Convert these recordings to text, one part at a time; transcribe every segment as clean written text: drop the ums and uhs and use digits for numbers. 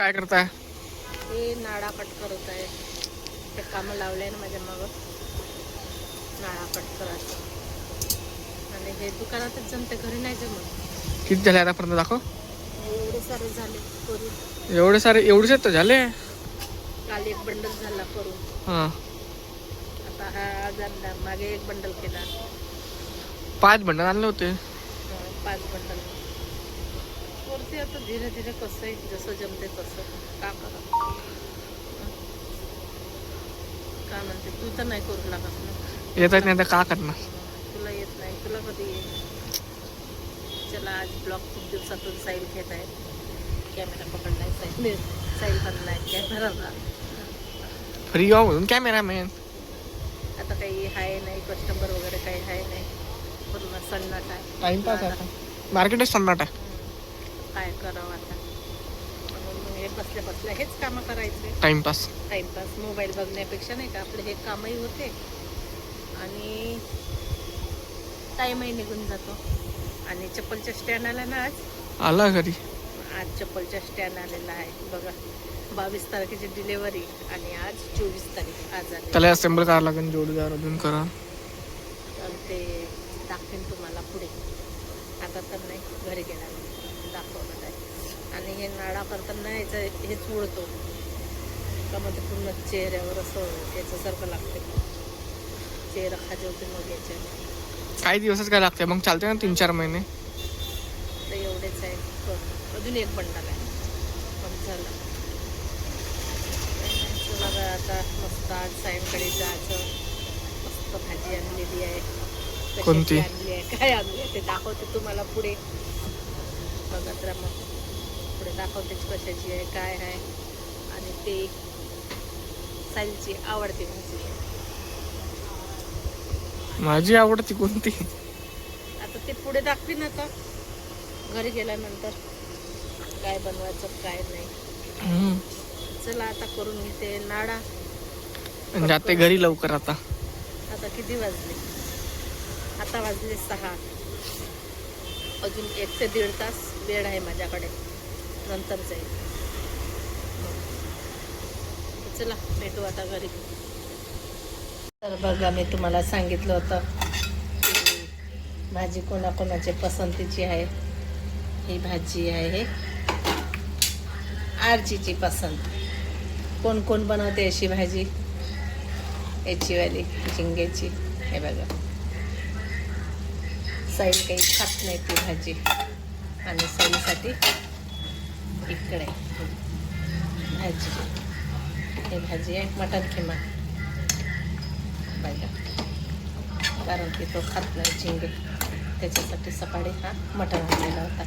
काय करताय? हे नाळा कट करत आहे. ते कामं लावले ना माझ्या मागं, नाळा कट करायचं. आणि हे दुकानातच जमते, घरी नाही जमत. किती झाले आतापर्यंत दाखव. एवढे सारे झाले करून. एवढेच तर झाले. काल एक बंडल झाला करून. हा, आता हा झाला, मागे एक बंडल केला. 5 बंडल आणले होते. 5 बंडल वरती. आता धीरे धीरे कसं आहे, जसं जमते तसं का करा. का म्हणते तू तर नाही करू लागत ना. येतच नाही तर का करणार. तुला येत नाही, तुला कधी येईल. चला, आज ब्लॉग खूप दिवसातून साईल घेत आहे. कॅमेरा पकडलाय साईल बनलाय कॅमेराला. फ्री म्हणून कॅमेरामॅन. आता काही आहे नाही, कस्टमर वगैरे काही आहे नाही, पूर्ण सन्नाटा आहे. टाइमपास आता, मार्केटच सन्नाट आहे. काय करावं आता, म्हणून हे बसल्या बसल्या हेच कामं करायचे. टाइमपास मोबाईल बघण्यापेक्षा नाही का, आपले हे कामही होते आणि टाईमही निघून जातो. आणि चप्पलच्या स्टँड आला ना आला घरी. आज चप्पलच्या स्टँड आलेला आहे बघा. 22 तारखेची डिलेवरी आणि आज 24 तारीख. आज आले. त्याला असेंबल करावं लागेल, जोडीदार अजून करा. तर ते दाखवेन तुम्हाला पुढे, आता तर नाही, घरी गेल्यावर दाखवणार आहे. आणि हे नाडा करताना याचं हेच उडतो का, म्हणजे पूर्ण चेहऱ्यावर असं याच्यासारखं लागते. चेहरा खाजवते मग याच्याने. काही दिवसच काय लागते, मग चालते ना 3-4 महिने. तर एवढेच आहे. अजून एक बंडल आहे, पण झालं. चला आता मस्त आज सायंकाळी जायचं. मस्त भाजी आणलेली आहे. कोणती आणली आहे, काय आणली आहे ते दाखवते तुम्हाला पुढे. बघत राहा, मग पुढे दाखवते कशाची आहे, काय आहे. आणि ते साईलची आवडती भाजी आहे. माझी आवडती कोणती? आता ते पुढे दाखवीन. आता घरी गेल्यानंतर काय बनवायचं काय नाही. चला आता करून घेते नाडा. जाते घरी लवकर. आता किती वाजले? आता वाजले 6. अजून 1 ते 1.5 तास वेळ आहे माझ्याकडे, नंतर जाईल. चला भेटू आता घरी. तर बघा, मी तुम्हाला सांगितलं होतं की भाजी कोणाकोणाची पसंतीची आहे. ही भाजी आहे आरचीची पसंत. कोण कोण बनवते अशी भाजी, याचीवाली झिंग्याची. हे बघा, साईल काही खात नाही ती भाजी. आणि साईसाठी इकडे भाजी, ही भाजी आहे मटण किमा बघा, कारण की तो खात नाही झिंगे. त्याच्यासाठी सकाळी हा मटण आणलेला होता,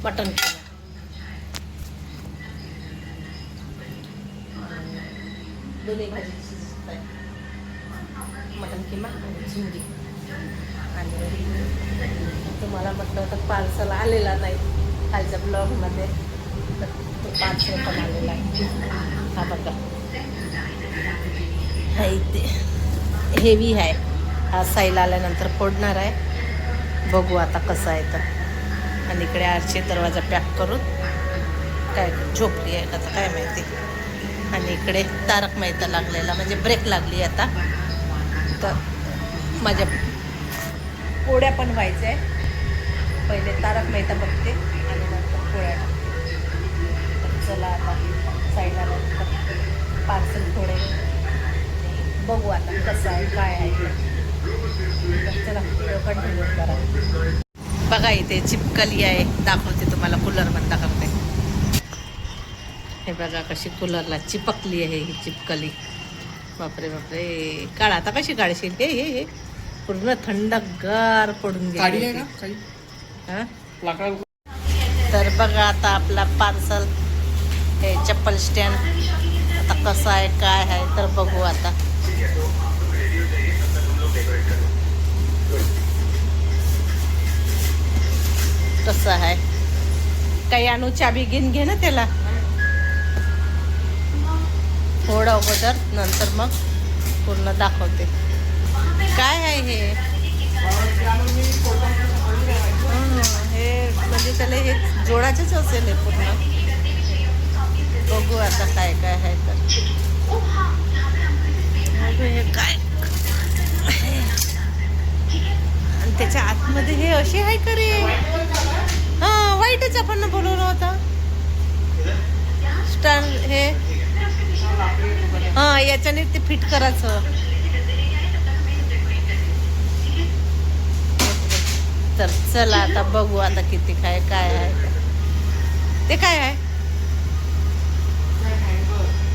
मटण किमा. दोन्ही भाजी मटण किमा आणि झिंगी. आणि तुम्हाला म्हटलं होतं पार्सल आलेला नाही खालच्या ब्लॉगमध्ये, तर तो पार्सल पण आलेला आहे. हा बघा, हा इथे हेवी आहे. हा साईल आल्यानंतर फोडणार आहे, बघू आता कसं आहे तर. आणि इकडे आरची दरवाजा पॅक करून काय झोपली आहे का काय माहिती. आणि इकडे तारक मेहता लागलेला, म्हणजे ब्रेक लागली आता. तर माझ्या पोळ्या पण व्हायच्या आहे. पहिले तारक मेहता बघते आणि नंतर पोळ्या टाकते. तर चला आता साईड आल्यानंतर पार्सल थोडे बघू आता कसं आहे काय आहे. चला व्हिडिओ कंटिन्यू करा. बघा इथे चिपकली आहे, दाखवते तुम्हाला. कूलर बंद करते. हे बघा कशी कूलरला चिपकली आहे ही चिपकली. बापरे बापरे, काढ आता. कशी काढशील? हे हे हे पूर्ण थंडगार पडून गेली. तर बघा आता आपला पार्सल, हे चप्पल स्टँड आता कसं आहे काय आहे तर बघू आता. कसं आहे काही आणू, चाबी घेऊन घे ना त्याला थोडं अगोदर, नंतर मग पूर्ण दाखवते काय आहे हे. हे म्हणजे त्याला हे जोडाचेच असेल हे पूर्ण. आता काय काय आहे तर हे काय आणि त्याच्या आतमध्ये हे असे आहे का रे. हा वाईटच आपण बोलवलं होता स्टँड हे. हा याच्याने ते फिट करायचं. तर चला आता बघू आता किती काय काय आहे ते काय आहे.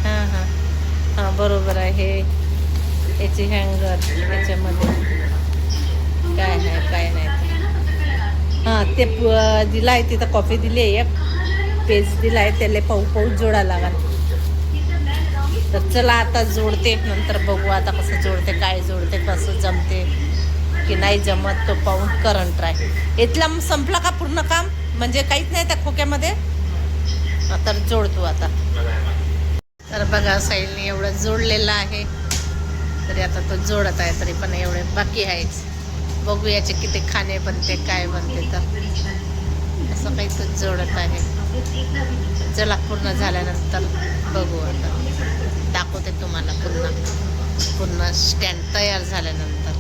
हां हां हां बरोबर आहे. याची हँगर याच्यामध्ये काय आहे काय नाही. हां ते दिलं आहे तिथं कॉफी दिली आहे एक पेज दिला आहे त्याला पाऊस जोडा लागल. तर चला आता जोडते नंतर बघू आता कसं जोडते काय जोडते कसं जमते की नाही जमत तो पाहून करंट ट्राय. इथला संपला का पूर्ण काम म्हणजे काहीच नाही त्या खोक्यामध्ये. तर जोडतो आता. तर बघा साईलने एवढं जोडलेलं आहे तरी आता तो जोडत आहे तरी पण एवढे बाकी आहेच. बघू याचे किती खाणे बनते काय बनते तर असं काही तो जोडत आहे. चला पूर्ण झाल्यानंतर बघू आता दाखवते तुम्हाला पूर्ण स्टँड तयार झाल्यानंतर.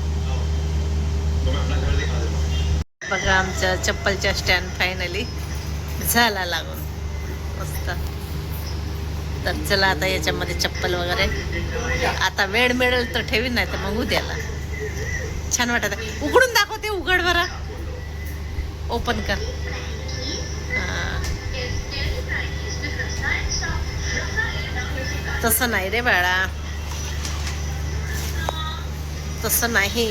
बघा आमच्या चप्पलच्या स्टँड फायनली झाला लागून मस्त. तर चला आता याच्यामध्ये चप्पल वगैरे आता वेळ मिळेल तर ठेवीन नाही तर मग उद्याला. छान वाटत आहे. उघडून दाखवते उघड बरा ओपन कर. तसं नाही रे बाळा तसं नाही.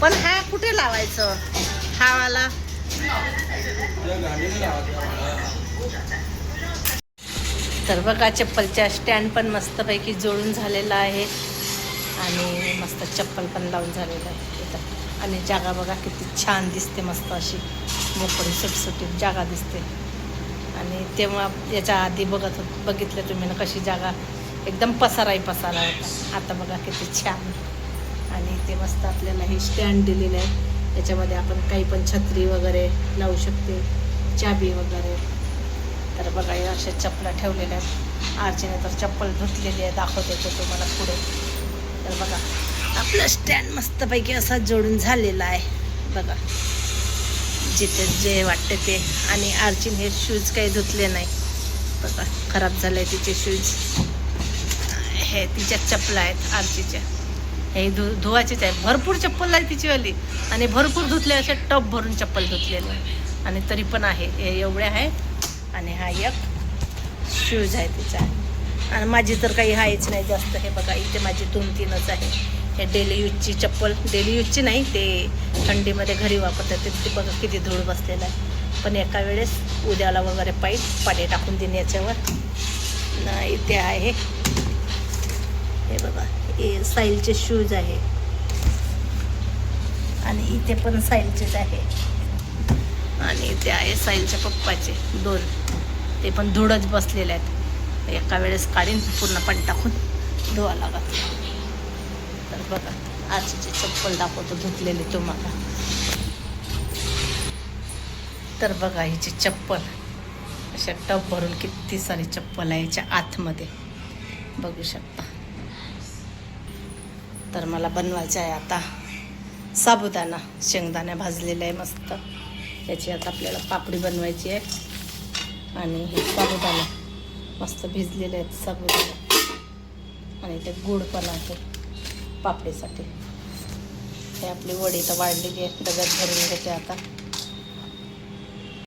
पण हा कुठे लावायचं हा वाला. तर बघा चप्पलच्या स्टँड पण मस्तपैकी जोडून झालेला आहे आणि मस्त चप्पल पण लावून झालेलं आहे इथं. आणि जागा बघा किती छान दिसते मस्त अशी मोकळी सुटसुटीत जागा दिसते. आणि तेव्हा याच्या आधी बघितलं तुम्ही ना कशी जागा एकदम पसारा होता. आता बघा किती छान. आणि ते मस्त आपल्याला हे स्टँड दिलेलं आहे याच्यामध्ये आपण काही पण छत्री वगैरे लावू शकते चाबी वगैरे. तर बघा या अशा चपला ठेवलेल्या आहेत. आरचीने तर चप्पल धुतलेली आहे दाखवते ते तुम्हाला पुढे. तर बघा आपलं स्टँड मस्तपैकी असा जोडून झालेला आहे बघा जिथे जे वाटते ते. आणि आरचीन हे शूज काही धुतले नाही बघा खराब झाले तिचे शूज. हे तिच्या चपला आहेत आरचीच्या हे धुवाचेच आहे. भरपूर चप्पल आहे तिचीवाली आणि भरपूर धुतले असे टप भरून चप्पल धुतलेले आणि तरी पण आहे हे एवढे आहे. आणि हा एक शूज आहे तिचा. आणि माझी तर काही आहेच नाही जास्त. हे बघा इथे माझी 2-3च आहे. हे डेली यूजची चप्पल डेली यूजची नाही ते थंडीमध्ये घरी वापरतात ते बघा किती धूळ बसलेला आहे. पण एका वेळेस उद्याला वगैरे पाणी टाकून देणे याच्यावर. इथे आहे हे बघा हे साईलचे शूज आहे आणि इथे पण साईलचेच आहे. आणि इथे आहे साईलच्या पप्पाचे 2 ते पण धुळच बसलेले आहेत. एका वेळेस काढीन पूर्ण पाणी टाकून धुवा लागत. तर बघा आजची चप्पल दाखवतो धुतलेली तुम्हाला. तर बघा हिची चप्पल अशा टप भरून किती सारी चप्पल आहे याच्या आतमध्ये बघू शकता. तर मला बनवायचं आहे आता साबुदाणा शेंगदाणा भाजलेला आहे मस्त. याची आता आपल्याला पापडी बनवायची आहे. आणि हे साबुदाणा मस्त भिजलेले आहेत साबुदाणा आणि ते गुड पण आहे पापडीसाठी. हे आपली वडी तर वाढलेली आहे डब्यात भरून घेते आता.